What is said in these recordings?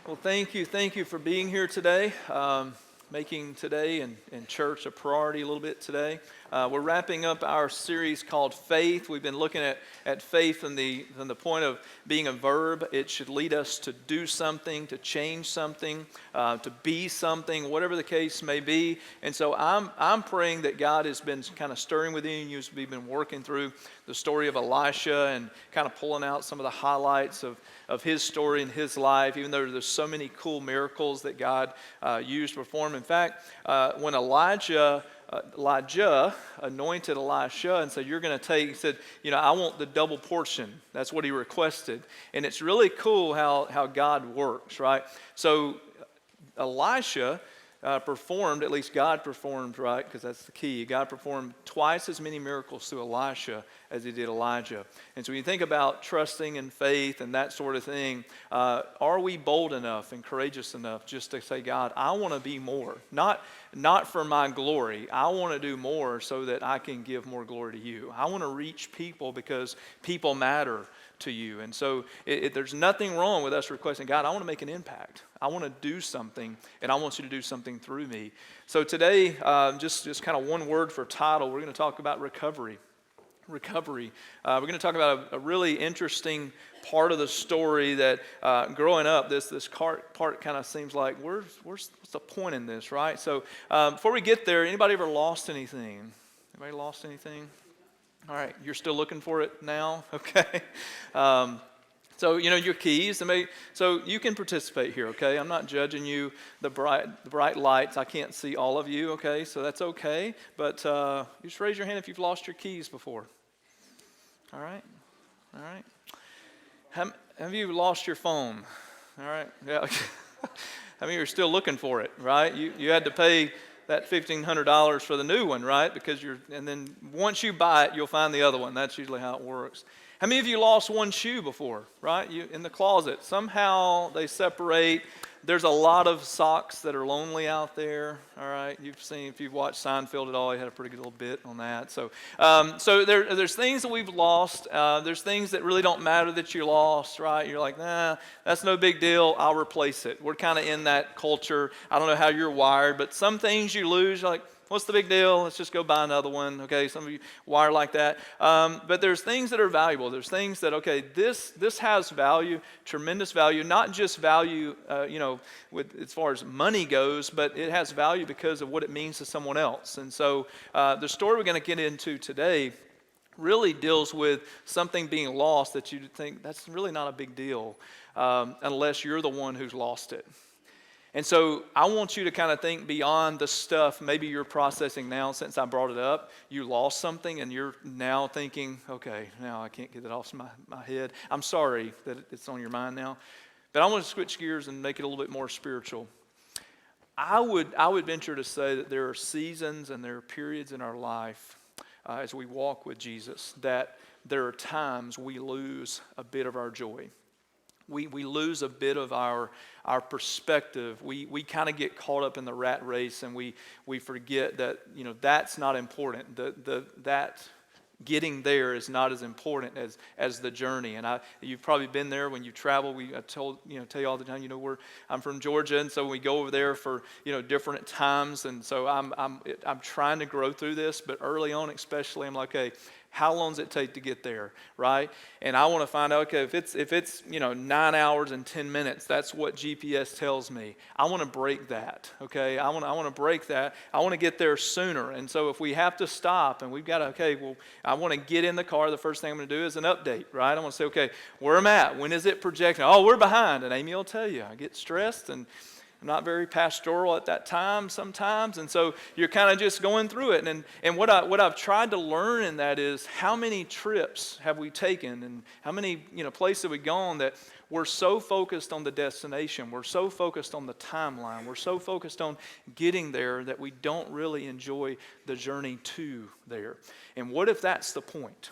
Well, thank you. Thank you for being here today, making today and church a priority a little bit today. We're wrapping up our series called Faith. We've been looking at faith from the point of being a verb. It should lead us to do something, to change something, to be something, whatever the case may be. And so I'm praying that God has been kind of stirring within you as we've been working through the story of Elisha and kind of pulling out some of the highlights of his story and his life, even though there's so many cool miracles that God used to perform. In fact, when Elijah anointed Elisha and said, you're going to take, he said, I want the double portion. That's what he requested. And it's really cool how God works, right? So Elisha performed, at least God performed, right? Because that's the key. God performed twice as many miracles through Elisha as he did Elijah. And so when you think about trusting and faith and that sort of thing, are we bold enough and courageous enough just to say, God, I want to be more. Not for my glory. I want to do more so that I can give more glory to you. I want to reach people because people matter to you. And so there's nothing wrong with us requesting, God, I want to make an impact. I want to do something, and I want you to do something through me. So today, just kind of one word for title, we're going to talk about recovery. Recovery. We're going to talk about a really interesting part of the story that growing up, this part kind of seems like, what's the point in this, right? So before we get there, anybody ever lost anything? Anybody lost anything? All right, you're still looking for it now? Okay. So, your keys, so you can participate here, okay? I'm not judging you, the bright lights. I can't see all of you, okay? So that's okay. But you just raise your hand if you've lost your keys before. All right. Have you lost your phone? All right. Yeah. How many of you are still looking for it, right? You had to pay that $1,500 for the new one, right? And then once you buy it, you'll find the other one. That's usually how it works. How many of you lost one shoe before, right? In the closet. Somehow they separate. There's a lot of socks that are lonely out there, all right? If you've watched Seinfeld at all, he had a pretty good little bit on that. So there's things that we've lost. There's things that really don't matter that you lost, right? You're like, nah, that's no big deal. I'll replace it. We're kind of in that culture. I don't know how you're wired, but some things you lose, you're like, what's the big deal? Let's just go buy another one. Okay, some of you wire like that. But there's things that are valuable. There's things that, okay, this has value, tremendous value, not just value, as far as money goes, but it has value because of what it means to someone else. And so the story we're going to get into today really deals with something being lost that you think that's really not a big deal unless you're the one who's lost it. And so I want you to kind of think beyond the stuff maybe you're processing now since I brought it up. You lost something and you're now thinking, okay, now I can't get it off my head. I'm sorry that it's on your mind now. But I want to switch gears and make it a little bit more spiritual. I would venture to say that there are seasons and there are periods in our life as we walk with Jesus that there are times we lose a bit of our joy. We lose a bit of our perspective. We kind of get caught up in the rat race and we forget that that's not important. That getting there is not as important as the journey. And you've probably been there when you travel. I tell you all the time. I'm from Georgia, and so we go over there for different times. And so I'm trying to grow through this, but early on, especially, I'm like, okay, how long does it take to get there, right? And I want to find out, okay, if it's 9 hours and 10 minutes, that's what GPS tells me. I want to break that, okay? I want to break that. I want to get there sooner. And so if we have to stop and we've got to, I want to get in the car. The first thing I'm going to do is an update, right? I want to say, okay, where am I at? When is it projecting? Oh, we're behind. And Amy will tell you, I get stressed and I'm not very pastoral at that time sometimes, and so you're kind of just going through it. And what I've tried to learn in that is how many trips have we taken, and how many places have we gone that we're so focused on the destination, we're so focused on the timeline, we're so focused on getting there that we don't really enjoy the journey to there. And what if that's the point?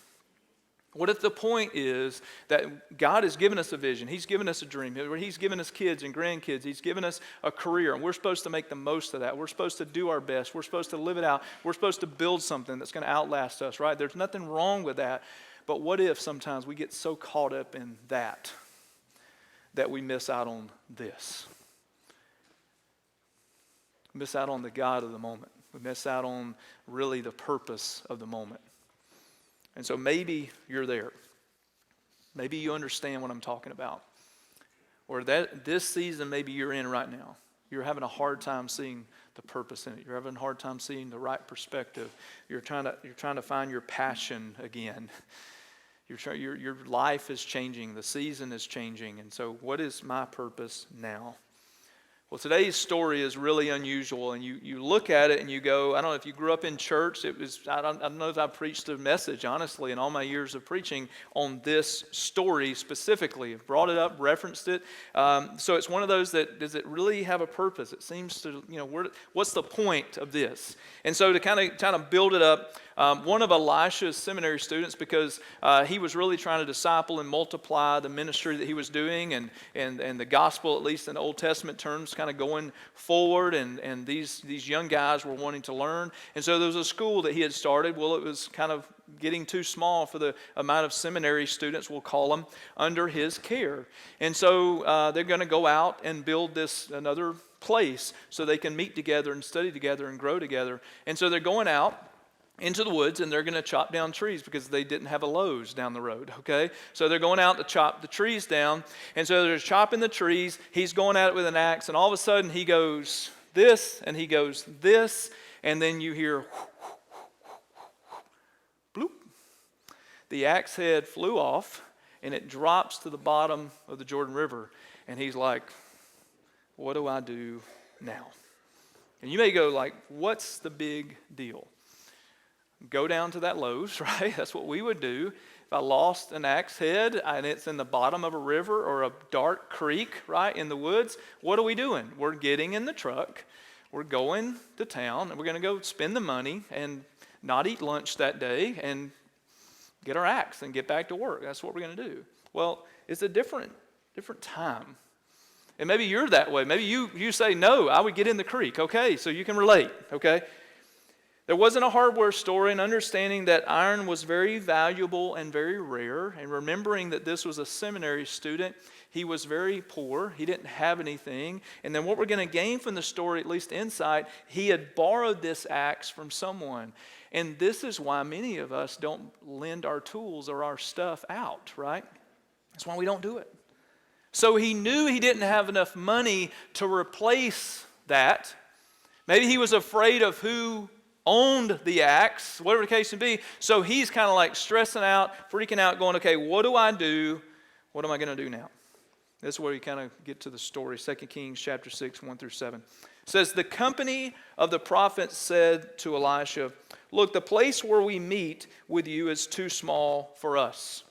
What if the point is that God has given us a vision, He's given us a dream, He's given us kids and grandkids, He's given us a career, and we're supposed to make the most of that. We're supposed to do our best. We're supposed to live it out. We're supposed to build something that's going to outlast us, right? There's nothing wrong with that. But what if sometimes we get so caught up in that that we miss out on this. We miss out on the God of the moment. We miss out on really the purpose of the moment. And so maybe you're there. Maybe you understand what I'm talking about. Or that this season maybe you're in right now. You're having a hard time seeing the purpose in it. You're having a hard time seeing the right perspective. You're trying to find your passion again. Your life is changing. The season is changing. And so what is my purpose now? Well, today's story is really unusual, and you look at it and you go, I don't know if you grew up in church. I don't know if I preached a message, honestly, in all my years of preaching on this story specifically. I've brought it up, referenced it. So it's one of those that, does it really have a purpose? It seems to, what's the point of this? And so to kind of build it up, one of Elisha's seminary students, because he was really trying to disciple and multiply the ministry that he was doing, and the gospel, at least in the Old Testament terms, kind of going forward, and these young guys were wanting to learn. And so there was a school that he had started. Well, it was kind of getting too small for the amount of seminary students, we'll call them, under his care. And so they're going to go out and build another place so they can meet together and study together and grow together. And so they're going out into the woods, and they're going to chop down trees because they didn't have a Lowe's down the road, okay? So they're going out to chop the trees down, and so they're chopping the trees. He's going at it with an axe, and all of a sudden he goes this, and he goes this, and then you hear bloop. The axe head flew off, and it drops to the bottom of the Jordan River, and he's like, what do I do now? And you may go like, what's the big deal? Go down to that Lowe's, right? That's what we would do. If I lost an axe head and it's in the bottom of a river or a dark creek, right, in the woods, what are we doing? We're getting in the truck. We're going to town, and we're going to go spend the money and not eat lunch that day and get our axe and get back to work. That's what we're going to do. Well, it's a different time. And maybe you're that way. Maybe you say, no, I would get in the creek. Okay, so you can relate, okay? There wasn't a hardware store, and understanding that iron was very valuable and very rare, and remembering that this was a seminary student, he was very poor. He didn't have anything. And then what we're going to gain from the story, at least insight, he had borrowed this axe from someone. And this is why many of us don't lend our tools or our stuff out, right? That's why we don't do it. So he knew he didn't have enough money to replace that. Maybe he was afraid of who owned the axe, whatever the case may be. So he's kind of like stressing out, freaking out, going, okay, what do I do? What am I going to do now? This is where you kind of get to the story. 2 Kings chapter 6, 1-7. It says, the company of the prophets said to Elisha, look, the place where we meet with you is too small for us.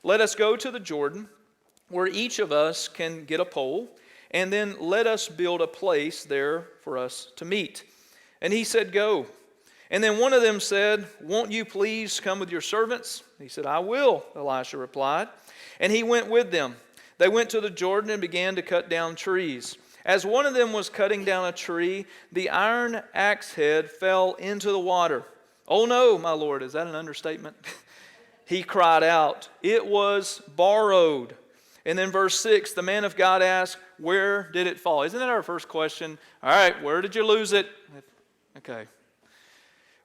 Let us go to the Jordan, where each of us can get a pole, and then let us build a place there for us to meet. And he said, go. And then one of them said, won't you please come with your servants? He said, I will, Elisha replied. And he went with them. They went to the Jordan and began to cut down trees. As one of them was cutting down a tree, the iron axe head fell into the water. Oh no, my Lord, is that an understatement? He cried out, it was borrowed. And then verse 6, the man of God asked, where did it fall? Isn't that our first question? All right, where did you lose it? Okay.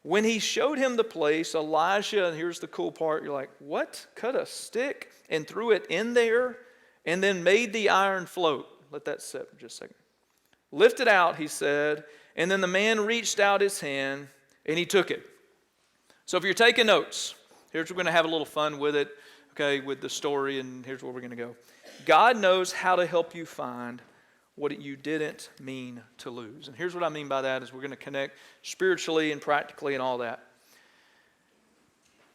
When he showed him the place, Elisha, and here's the cool part, you're like, what? Cut a stick and threw it in there and then made the iron float. Let that sit for just a second. Lift it out, he said, and then the man reached out his hand and he took it. So if you're taking notes, here's where we're going to have a little fun with it, okay, with the story, and here's where we're going to go. God knows how to help you find what you didn't mean to lose. And here's what I mean by that is we're going to connect spiritually and practically and all that.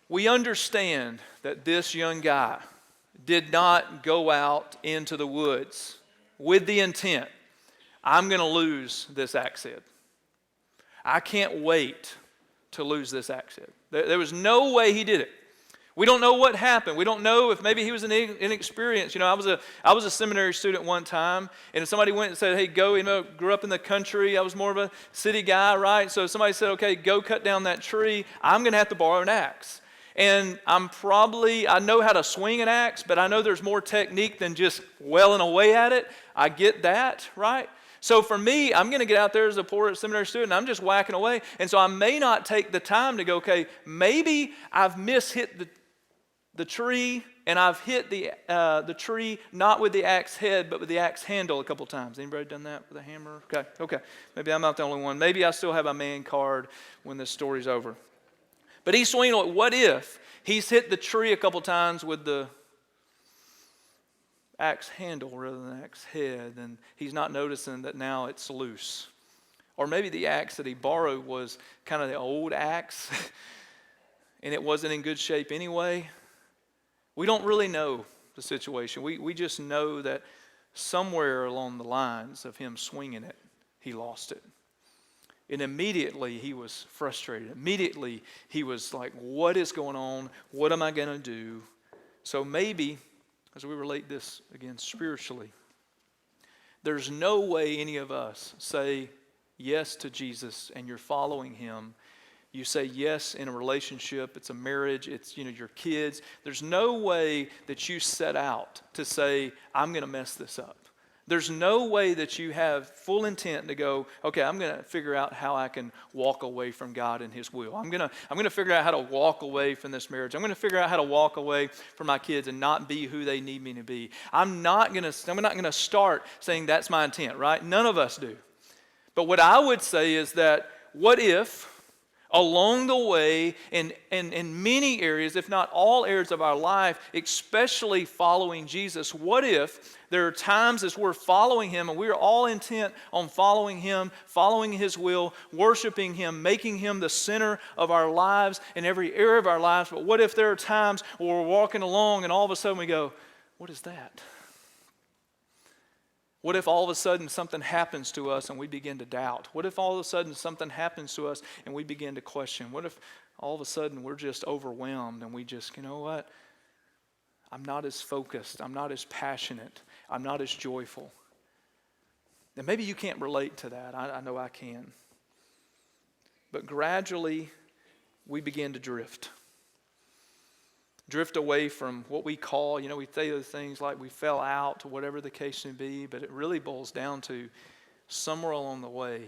We understand that this young guy did not go out into the woods with the intent, I'm going to lose this axe head. I can't wait to lose this axe head. There was no way he did it. We don't know what happened. We don't know if maybe he was inexperienced. I was a seminary student one time, and if somebody went and said, hey, go, grew up in the country. I was more of a city guy, right? So somebody said, okay, go cut down that tree. I'm going to have to borrow an axe. And I know how to swing an axe, but I know there's more technique than just welling away at it. I get that, right? So for me, I'm going to get out there as a poor seminary student, and I'm just whacking away. And so I may not take the time to go, okay, maybe I've mishit the tree, and I've hit the tree not with the axe head, but with the axe handle a couple times. Anybody done that with a hammer? Okay. Maybe I'm not the only one. Maybe I still have a man card when this story's over. But he's swinging. What if he's hit the tree a couple times with the axe handle rather than the axe head, and he's not noticing that now it's loose? Or maybe the axe that he borrowed was kind of the old axe, and it wasn't in good shape anyway. We don't really know the situation. We just know that somewhere along the lines of him swinging it, he lost it. And immediately he was frustrated. Immediately he was like, what is going on? What am I going to do? So maybe, as we relate this again spiritually, there's no way any of us say yes to Jesus and you're following him. You say yes in a relationship, it's a marriage, it's your kids. There's no way that you set out to say, I'm going to mess this up. There's no way that you have full intent to go, okay, I'm going to figure out how I can walk away from God and his will. I'm going to figure out how to walk away from this marriage. I'm going to figure out how to walk away from my kids and not be who they need me to be. I'm not going to start saying that's my intent, right? None of us do. But what I would say is that what if along the way, in many areas, if not all areas of our life, especially following Jesus, what if there are times as we're following him and we're all intent on following him, following his will, worshiping him, making him the center of our lives in every area of our lives, but what if there are times where we're walking along and all of a sudden we go, what is that? What if all of a sudden something happens to us and we begin to doubt? What if all of a sudden something happens to us and we begin to question? What if all of a sudden we're just overwhelmed and we just, you know what? I'm not as focused. I'm not as passionate. I'm not as joyful. And maybe you can't relate to that. I know I can. But gradually we begin to drift. Drift away from what we call, we say those things like we fell out or whatever the case may be, but it really boils down to somewhere along the way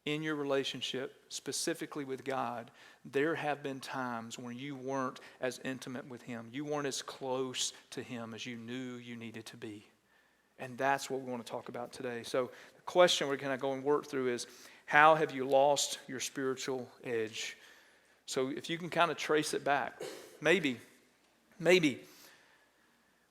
in your relationship, specifically with God, there have been times when you weren't as intimate with him. You weren't as close to him as you knew you needed to be. And that's what we want to talk about today. So the question we're going to go and work through is, how have you lost your spiritual edge? So if you can kind of trace it back, maybe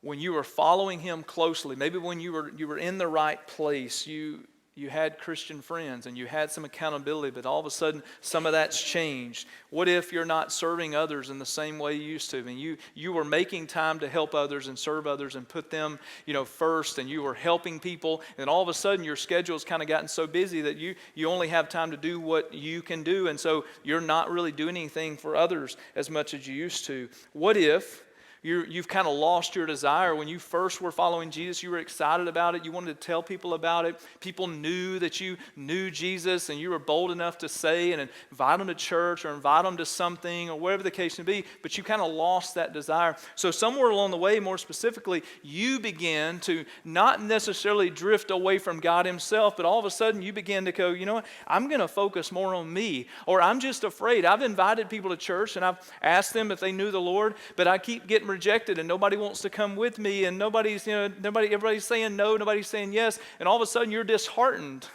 when you were following him closely, maybe when you were in the right place, you had Christian friends and you had some accountability, but all of a sudden some of that's changed. What if you're not serving others in the same way you used to? I mean, you were making time to help others and serve others and put them, first, and you were helping people, and all of a sudden your schedule's kind of gotten so busy that you only have time to do what you can do, and so you're not really doing anything for others as much as you used to. What if you've kind of lost your desire? When you first were following Jesus, you were excited about it. You wanted to tell people about it. People knew that you knew Jesus, and you were bold enough to say and invite them to church or invite them to something or whatever the case may be, but you kind of lost that desire. So somewhere along the way, more specifically, you began to not necessarily drift away from God himself, but all of a sudden you began to go, you know what, I'm going to focus more on me, or I'm just afraid. I've invited people to church and I've asked them if they knew the Lord, but I keep getting rejected and nobody wants to come with me, and everybody's saying no, nobody's saying yes, and all of a sudden you're disheartened.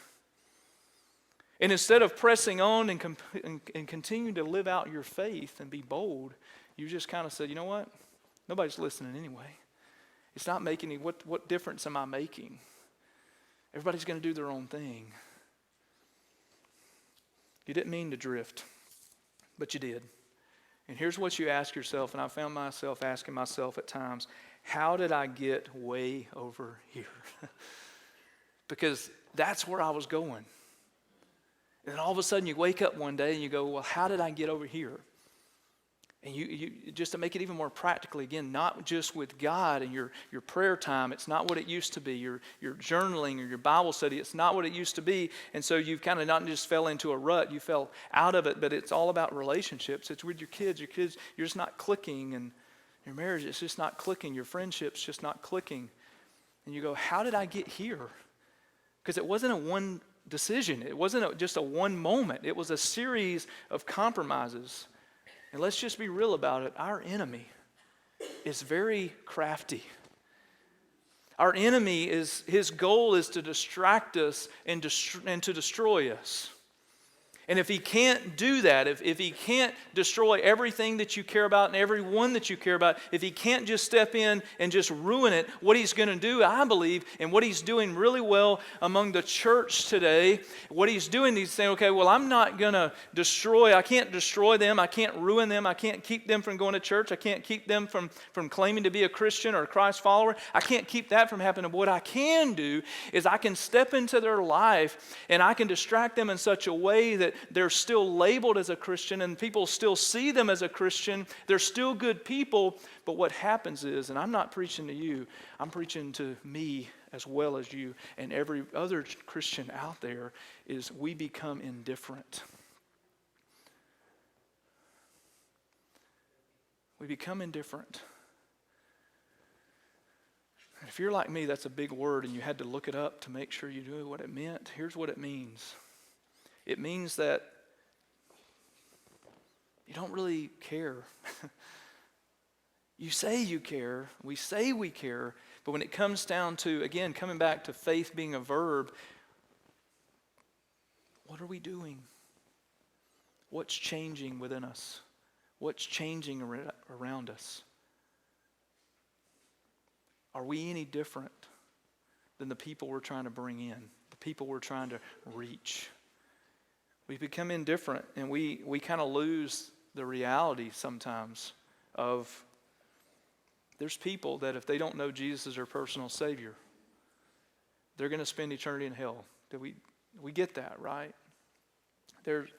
And instead of pressing on and continuing to live out your faith and be bold, you just kind of said, you know what? Nobody's listening anyway. It's not making any, what difference am I making? Everybody's going to do their own thing. You didn't mean to drift, but you did. And here's what you ask yourself, and I found myself asking myself at times, how did I get way over here? Because that's where I was going. And then all of a sudden you wake up one day and you go, well, how did I get over here? And you just to make it even more practically, again, not just with God and your prayer time. It's not what it used to be. Your journaling or your Bible study, it's not what it used to be. And so you've kind of not just fell into a rut, you fell out of it, but it's all about relationships. It's with your kids. Your kids, you're just not clicking. And your marriage, it's just not clicking. Your friendship's just not clicking. And you go, how did I get here? Because it wasn't a one decision. It wasn't just a one moment. It was a series of compromises. And let's just be real about it. Our enemy is very crafty. Our enemy his goal is to distract us and to destroy us. And if he can't do that, if he can't destroy everything that you care about and everyone that you care about, if he can't just step in and just ruin it, what he's going to do, I believe, and what he's doing really well among the church today, what he's doing, he's saying, okay, well, I'm not going to I can't destroy them, I can't ruin them, I can't keep them from going to church, I can't keep them from claiming to be a Christian or a Christ follower, I can't keep that from happening. But what I can do is I can step into their life and I can distract them in such a way that they're still labeled as a Christian and people still see them as a Christian. They're still good people, but what happens is, and I'm not preaching to you, I'm preaching to me as well as you and every other Christian out there, is we become indifferent. We become indifferent. If you're like me, that's a big word and you had to look it up to make sure you knew what it meant. Here's what it means. It means that you don't really care. You say you care. We say we care. But when it comes down to, again, coming back to faith being a verb, what are we doing? What's changing within us? What's changing around us? Are we any different than the people we're trying to bring in, the people we're trying to reach? We become indifferent and we kind of lose the reality sometimes of there's people that if they don't know Jesus as their personal Savior, they're going to spend eternity in hell. We get that, right? There's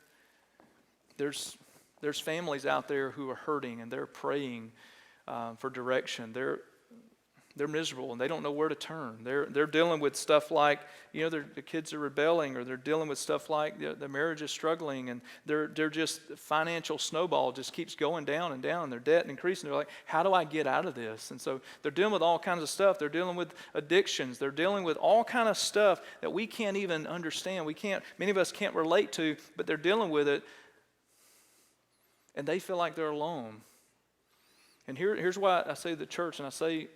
families out there who are hurting and they're praying for direction. They're miserable and they don't know where to turn. They're dealing with stuff like, the kids are rebelling, or they're dealing with stuff like the marriage is struggling, and they're just financial snowball just keeps going down and down. Their debt increasing. They're like, how do I get out of this? And so they're dealing with all kinds of stuff. They're dealing with addictions. They're dealing with all kind of stuff that we can't even understand. Many of us can't relate to, but they're dealing with it, and they feel like they're alone. And here's why I say the church, and I say,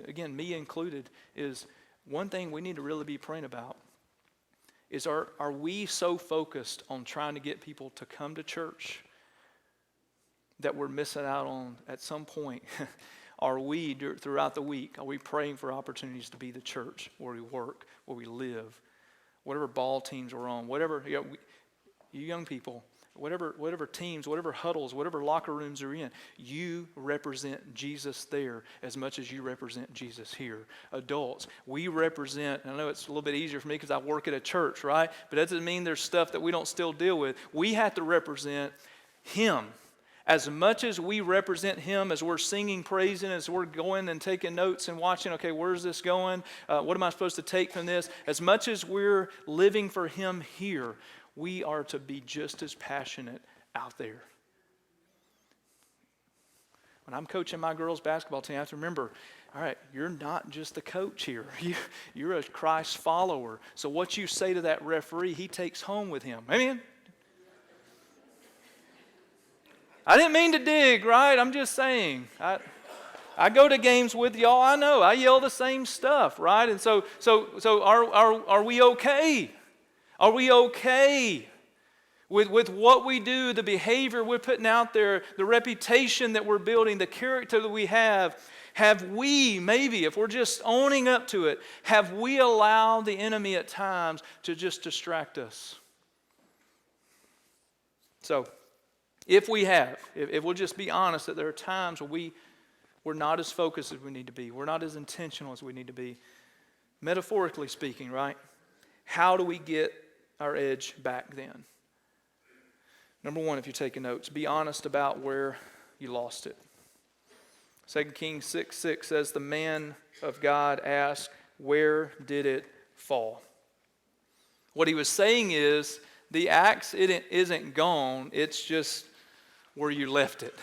again, me included, is one thing we need to really be praying about is are we so focused on trying to get people to come to church that we're missing out on at some point? Are we, throughout the week, are we praying for opportunities to be the church where we work, where we live, whatever ball teams we're on, whatever, you young people, whatever teams, whatever huddles, whatever locker rooms you're in, you represent Jesus there as much as you represent Jesus here. Adults, we represent, and I know it's a little bit easier for me because I work at a church, right? But that doesn't mean there's stuff that we don't still deal with. We have to represent Him. As much as we represent Him, as we're singing, praising, as we're going and taking notes and watching, okay, where's this going? What am I supposed to take from this? As much as we're living for Him here, we are to be just as passionate out there. When I'm coaching my girls' basketball team, I have to remember, all right, you're not just the coach here. You're a Christ follower. So what you say to that referee, he takes home with him. Amen? I didn't mean to dig, right? I'm just saying. I go to games with y'all. I know. I yell the same stuff, right? And so are we okay? Are we okay with what we do, the behavior we're putting out there, the reputation that we're building, the character that we have? Have we, maybe, if we're just owning up to it, have we allowed the enemy at times to just distract us? So, if we have, if we'll just be honest that there are times where we're not as focused as we need to be, we're not as intentional as we need to be, metaphorically speaking, right? How do we get our edge back then? Number one, if you're taking notes, be honest about where you lost it. 2 Kings 6:6 says, the man of God asked, where did it fall? What he was saying is, the axe isn't gone, it's just where you left it.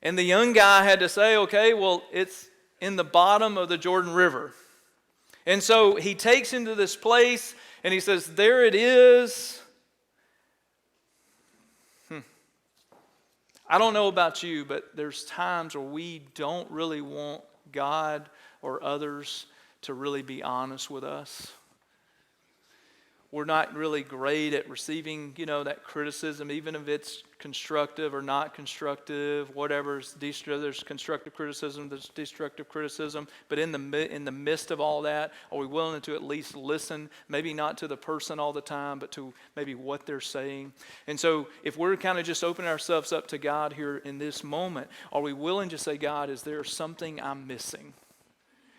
And the young guy had to say, okay, well, it's in the bottom of the Jordan River. And so he takes him to this place and he says, there it is. I don't know about you, but there's times where we don't really want God or others to really be honest with us. We're not really great at receiving, that criticism, even if it's constructive or not constructive, whatever. There's constructive criticism, there's destructive criticism. But in the midst of all that, are we willing to at least listen? Maybe not to the person all the time, but to maybe what they're saying. And so if we're kind of just opening ourselves up to God here in this moment, are we willing to say, God, is there something I'm missing?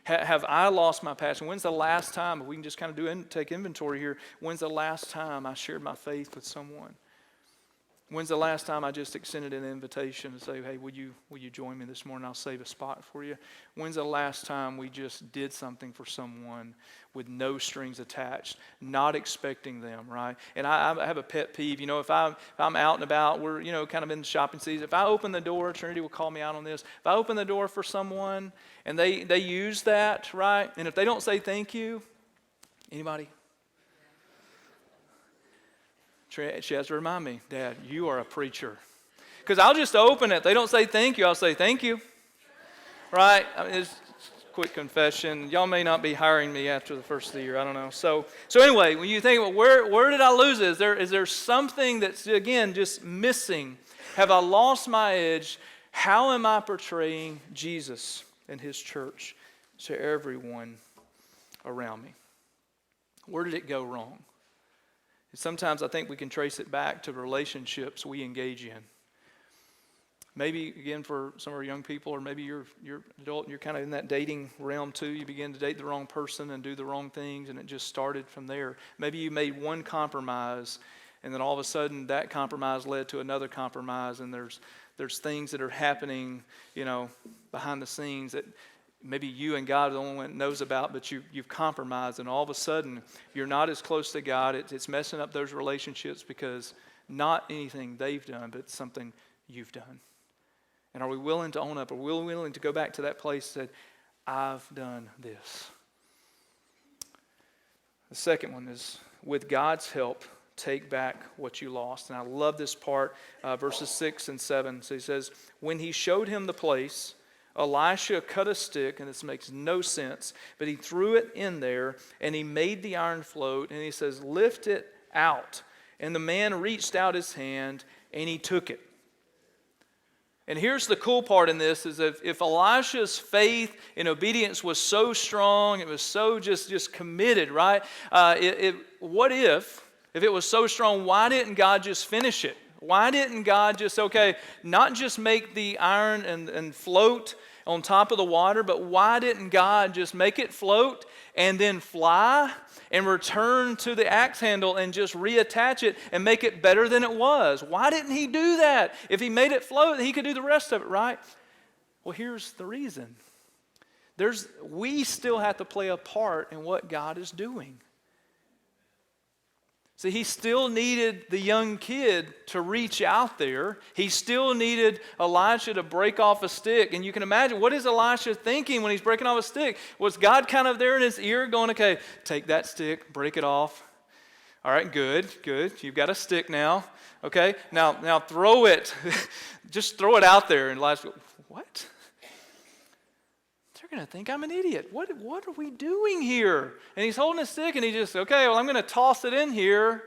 Have I lost my passion? When's the last time, if we can just kind of take inventory here, when's the last time I shared my faith with someone? When's the last time I just extended an invitation to say, hey, will you join me this morning? I'll save a spot for you. When's the last time we just did something for someone with no strings attached, not expecting them, right? And I have a pet peeve. If I'm out and about, we're, kind of in the shopping season. If I open the door, Trinity will call me out on this. If I open the door for someone and they use that, right? And if they don't say thank you, anybody? She has to remind me, Dad, you are a preacher. Because I'll just open it. They don't say thank you. I'll say thank you. Right? It's a quick confession. Y'all may not be hiring me after the first of the year. I don't know. So anyway, when you think, well, where did I lose it? Is there something that's, again, just missing? Have I lost my edge? How am I portraying Jesus and his church to everyone around me? Where did it go wrong? Sometimes I think we can trace it back to relationships we engage in. Maybe, again, for some of our young people, or maybe you're adult and you're kind of in that dating realm too. You begin to date the wrong person and do the wrong things, and it just started from there. Maybe you made one compromise, and then all of a sudden that compromise led to another compromise, and there's things that are happening, behind the scenes that maybe you and God are the only one that knows about, but you've compromised, and all of a sudden you're not as close to God. It's messing up those relationships because not anything they've done, but something you've done. And are we willing to own up? Are we willing to go back to that place and say, I've done this? The second one is, with God's help, take back what you lost. And I love this part, verses 6 and 7. So he says, when he showed him the place, Elisha cut a stick, and this makes no sense, but he threw it in there, and he made the iron float, and he says, lift it out. And the man reached out his hand, and he took it. And here's the cool part in this, is if Elisha's faith and obedience was so strong, it was so just committed, right? What if it was so strong, why didn't God just finish it? Why didn't God just, not just make the iron and float on top of the water, but why didn't God just make it float and then fly and return to the axe handle and just reattach it and make it better than it was? Why didn't he do that? If he made it float, he could do the rest of it, right? Well, here's the reason. We still have to play a part in what God is doing. See, he still needed the young kid to reach out there. He still needed Elisha to break off a stick. And you can imagine, what is Elisha thinking when he's breaking off a stick? Was God kind of there in his ear going, okay, take that stick, break it off. All right, good. You've got a stick now. Okay, now throw it. Just throw it out there. And Elisha, what? They're going to think I'm an idiot. What are we doing here? And he's holding a stick, and he just, I'm going to toss it in here.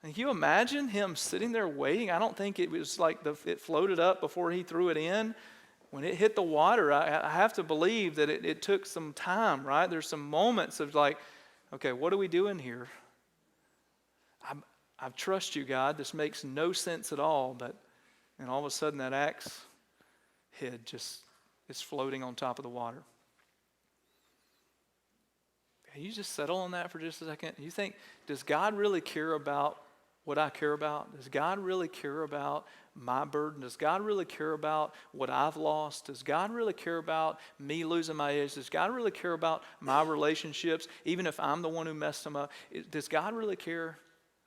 And can you imagine him sitting there waiting? I don't think it was like it floated up before he threw it in. When it hit the water, I have to believe that it took some time, right? There's some moments of like, okay, what are we doing here? I trust you, God. This makes no sense at all. And all of a sudden that axe head just is floating on top of the water. Can you just settle on that for just a second? You think, does God really care about what I care about? Does God really care about my burden? Does God really care about what I've lost? Does God really care about me losing my edge? Does God really care about my relationships, even if I'm the one who messed them up? Does God really care?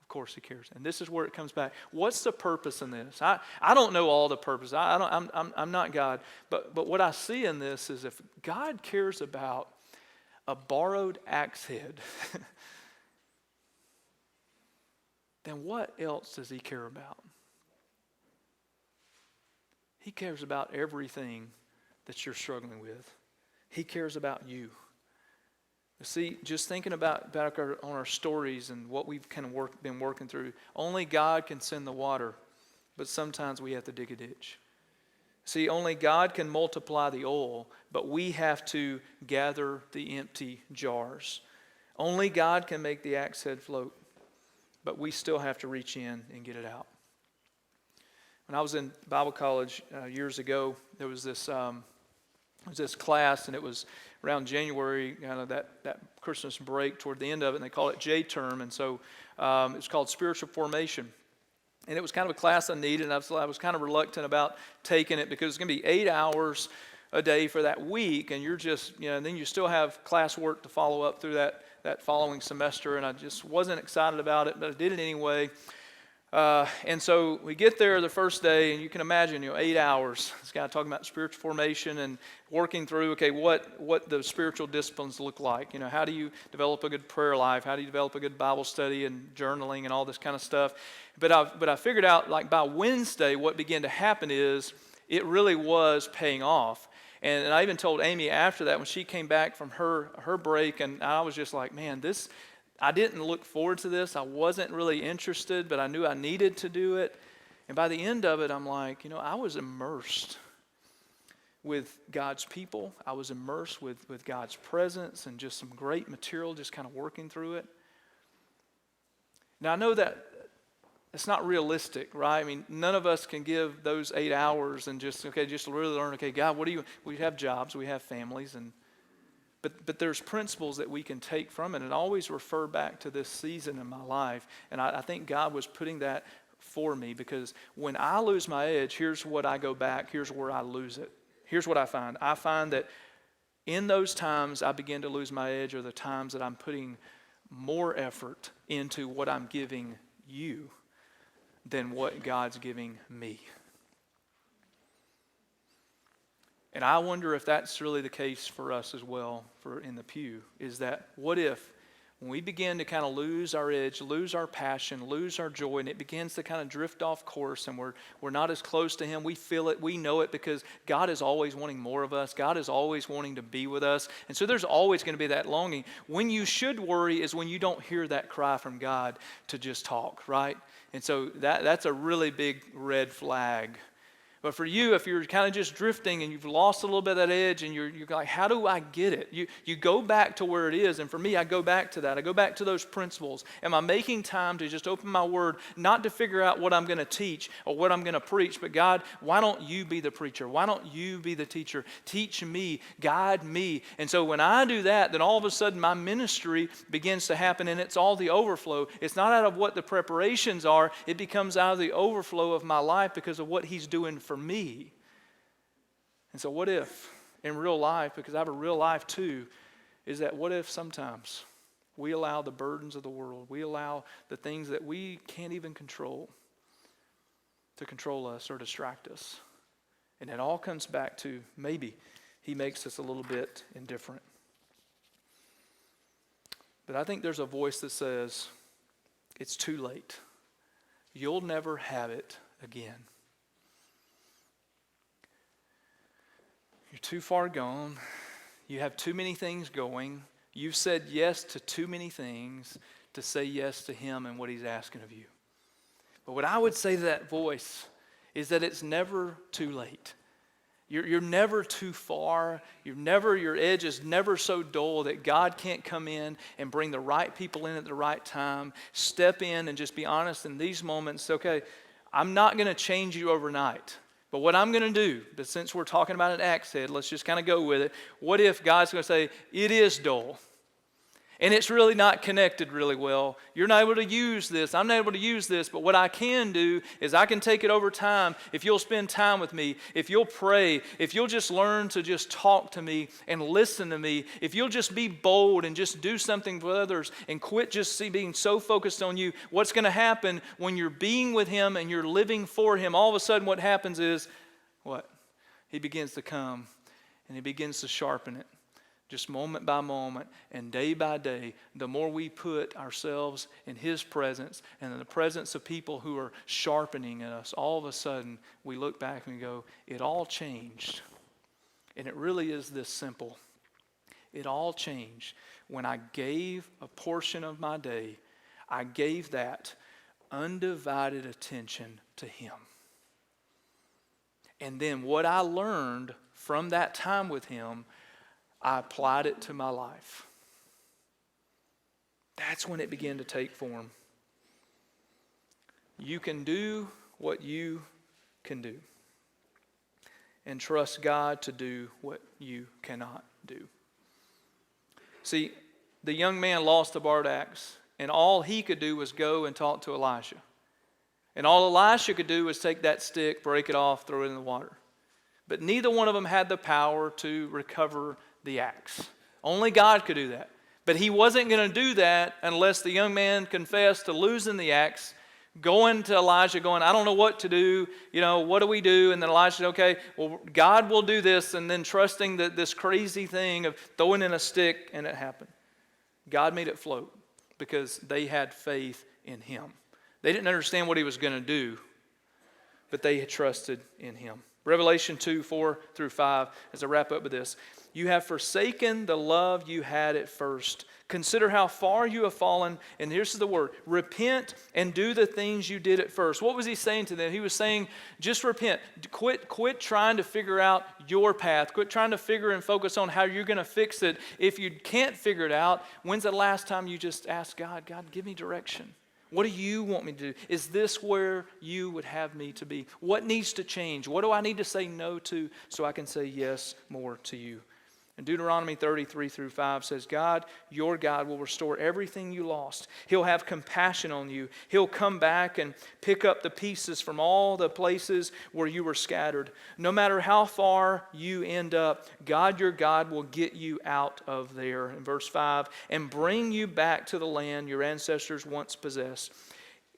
Of course he cares. And this is where it comes back. What's the purpose in this? I don't know all the purpose. I'm not God. But what I see in this is if God cares about a borrowed axe head, then what else does he care about? He cares about everything that you're struggling with. He cares about you. See, just thinking about on our stories and what we've kind of been working through, only God can send the water, but sometimes we have to dig a ditch. See, only God can multiply the oil, but we have to gather the empty jars. Only God can make the axe head float, but we still have to reach in and get it out. When I was in Bible college years ago, there was this class, and it was around January, that Christmas break toward the end of it, and they call it J-term, and so it's called Spiritual Formation. And it was kind of a class I needed, and I was kind of reluctant about taking it because it's going to be 8 hours a day for that week, and you're just, and then you still have classwork to follow up through that following semester, and I just wasn't excited about it, but I did it anyway. And so we get there the first day, and you can imagine, 8 hours. This guy talking about spiritual formation and working through, what the spiritual disciplines look like. How do you develop a good prayer life? How do you develop a good Bible study and journaling and all this kind of stuff? But I figured out, by Wednesday, what began to happen is it really was paying off. And I even told Amy after that when she came back from her break, and I was just like, man, I didn't look forward to this. I wasn't really interested, but I knew I needed to do it. And by the end of it, I'm like, I was immersed with God's people. I was immersed with God's presence and just some great material, just kind of working through it. Now, I know that it's not realistic, right? I mean, none of us can give those 8 hours and just really learn, God, we have jobs, we have families, But there's principles that we can take from it, and always refer back to this season in my life. And I think God was putting that for me, because when I lose my edge, here's what I go back, here's where I lose it. Here's what I find. I find that in those times I begin to lose my edge are the times that I'm putting more effort into what I'm giving you than what God's giving me. And I wonder if that's really the case for us as well, in the pew, is that what if when we begin to kind of lose our edge, lose our passion, lose our joy, and it begins to kind of drift off course, and we're not as close to Him, we feel it, we know it, because God is always wanting more of us. God is always wanting to be with us. And so there's always going to be that longing. When you should worry is when you don't hear that cry from God to just talk, right? And so that's a really big red flag. But for you, if you're kind of just drifting and you've lost a little bit of that edge and you're like, how do I get it? You go back to where it is. And for me, I go back to that. I go back to those principles. Am I making time to just open my word, not to figure out what I'm going to teach or what I'm going to preach, but God, why don't you be the preacher? Why don't you be the teacher? Teach me, guide me. And so when I do that, then all of a sudden my ministry begins to happen, and it's all the overflow. It's not out of what the preparations are. It becomes out of the overflow of my life because of what He's doing for me. And so what if in real life, because I have a real life too, is that what if sometimes we allow the burdens of the world, we allow the things that we can't even control to control us or distract us? And it all comes back to maybe He makes us a little bit indifferent. But I think there's a voice that says, it's too late. You'll never have it again. You're too far gone. You have too many things going. You've said yes to too many things to say yes to Him and what He's asking of you. But what I would say to that voice is that it's never too late. You're never too far. Your edge is never so dull that God can't come in and bring the right people in at the right time, step in and just be honest in these moments. Okay, I'm not going to change you overnight. But what I'm going to do, but since we're talking about an axe head, let's just kind of go with it. What if God's going to say, it is dull, And it's really not connected really well. You're not able to use this. I'm not able to use this. But what I can do is I can take it over time. If you'll spend time with me, if you'll pray, if you'll just learn to just talk to me and listen to me, if you'll just be bold and just do something for others and quit just being so focused on you, what's going to happen when you're being with Him and you're living for Him, all of a sudden what happens is, what? He begins to come and He begins to sharpen it. Just moment by moment and day by day, the more we put ourselves in His presence and in the presence of people who are sharpening us, all of a sudden we look back and we go, it all changed. And it really is this simple. It all changed when I gave a portion of my day, I gave that undivided attention to Him. And then what I learned from that time with Him, I applied it to my life. That's when it began to take form. You can do what you can do and trust God to do what you cannot do. See, the young man lost the barred axe, and all he could do was go and talk to Elisha. And all Elisha could do was take that stick, break it off, throw it in the water. But neither one of them had the power to recover the axe. Only God could do that. But he wasn't going to do that unless the young man confessed to losing the axe, going to Elijah, going, I don't know what to do. What do we do? And then Elijah said, okay, well, God will do this. And then trusting that this crazy thing of throwing in a stick, and it happened. God made it float because they had faith in Him. They didn't understand what He was going to do, but they had trusted in Him. Revelation 2, 4 through 5, as I wrap up with this. You have forsaken the love you had at first. Consider how far you have fallen. And here's the word. Repent and do the things you did at first. What was He saying to them? He was saying, just repent. Quit trying to figure out your path. Quit trying to figure and focus on how you're going to fix it. If you can't figure it out, when's the last time you just asked God, God, give me direction? What do you want me to do? Is this where you would have me to be? What needs to change? What do I need to say no to so I can say yes more to you? And Deuteronomy 33 through 5 says, God, your God, will restore everything you lost. He'll have compassion on you. He'll come back and pick up the pieces from all the places where you were scattered. No matter how far you end up, God, your God, will get you out of there. In verse 5, and bring you back to the land your ancestors once possessed.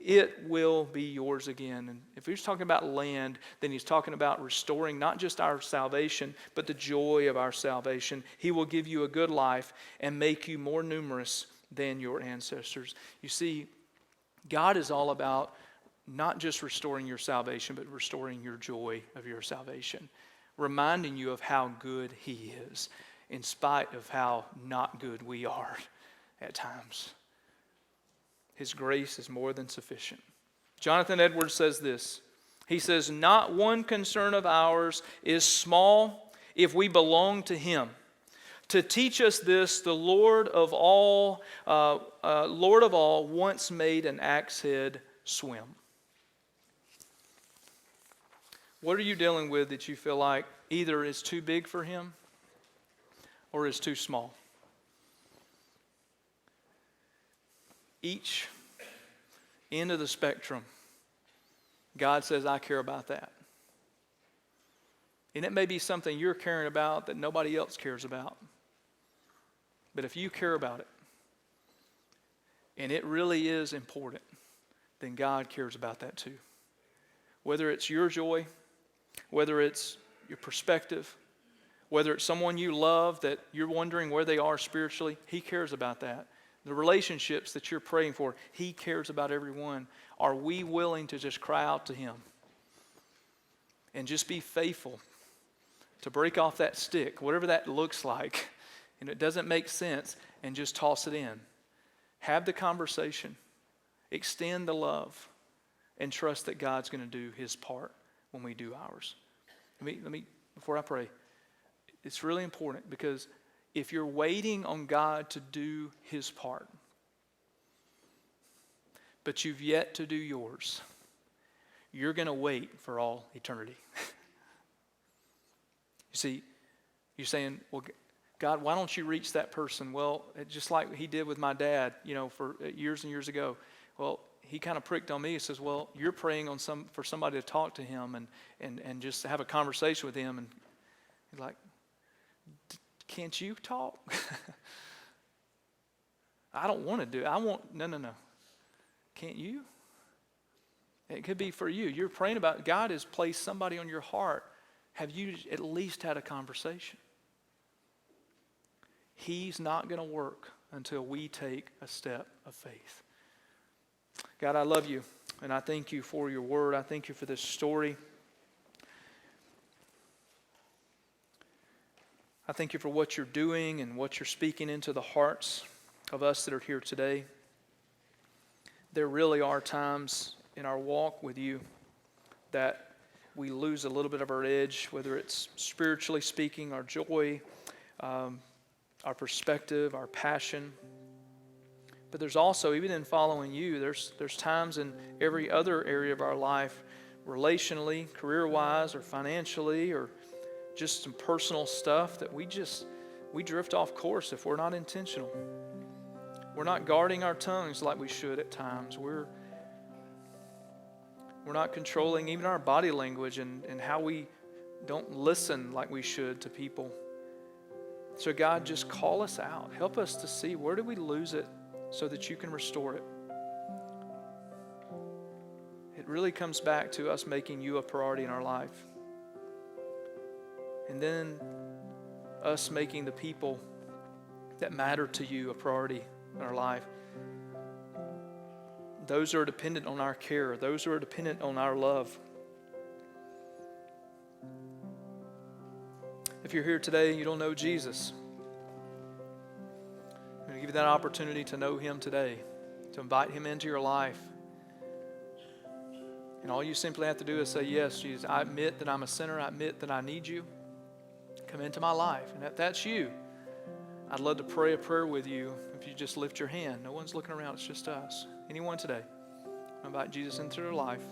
It will be yours again. And if he's talking about land, then he's talking about restoring not just our salvation, but the joy of our salvation. He will give you a good life and make you more numerous than your ancestors. You see, God is all about not just restoring your salvation, but restoring your joy of your salvation. Reminding you of how good He is, in spite of how not good we are at times. His grace is more than sufficient. Jonathan Edwards says this. He says, not one concern of ours is small if we belong to Him. To teach us this, the Lord of all once made an axe head swim. What are you dealing with that you feel like either is too big for Him or is too small? Each end of the spectrum, God says, I care about that. And it may be something you're caring about that nobody else cares about. But if you care about it, and it really is important, then God cares about that too. Whether it's your joy, whether it's your perspective, whether it's someone you love that you're wondering where they are spiritually, He cares about that. The relationships that you're praying for, He cares about every one. Are we willing to just cry out to Him and just be faithful to break off that stick, whatever that looks like, and it doesn't make sense, and just toss it in? Have the conversation, extend the love, and trust that God's going to do His part when we do ours. Let me before I pray, it's really important because if you're waiting on God to do His part, but you've yet to do yours, you're going to wait for all eternity. You see, you're saying, well, God, why don't you reach that person? Well, just like he did with my dad, for years and years ago. Well, he kind of pricked on me. He says, well, you're praying for somebody to talk to him and just have a conversation with him. And he's like, can't you talk? I don't want to do it. No. Can't you? It could be for you. You're praying about, God has placed somebody on your heart. Have you at least had a conversation? He's not going to work until we take a step of faith. God, I love you, and I thank you for your word. I thank you for this story. I thank you for what you're doing and what you're speaking into the hearts of us that are here today. There really are times in our walk with you that we lose a little bit of our edge, whether it's spiritually speaking, our joy, our perspective, our passion. But there's also, even in following you, there's times in every other area of our life, relationally, career-wise, or financially, or just some personal stuff that we drift off course if we're not intentional. We're not guarding our tongues like we should at times. We're not controlling even our body language and how we don't listen like we should to people. So God, just call us out. Help us to see where do we lose it so that you can restore it. It really comes back to us making you a priority in our life. And then us making the people that matter to you a priority in our life. Those who are dependent on our care, those who are dependent on our love. If you're here today and you don't know Jesus, I'm going to give you that opportunity to know him today, to invite him into your life. And all you simply have to do is say, yes, Jesus, I admit that I'm a sinner. I admit that I need you. Come into my life. And if that's you, I'd love to pray a prayer with you if you just lift your hand. No one's looking around. It's just us. Anyone today? I invite Jesus into their life.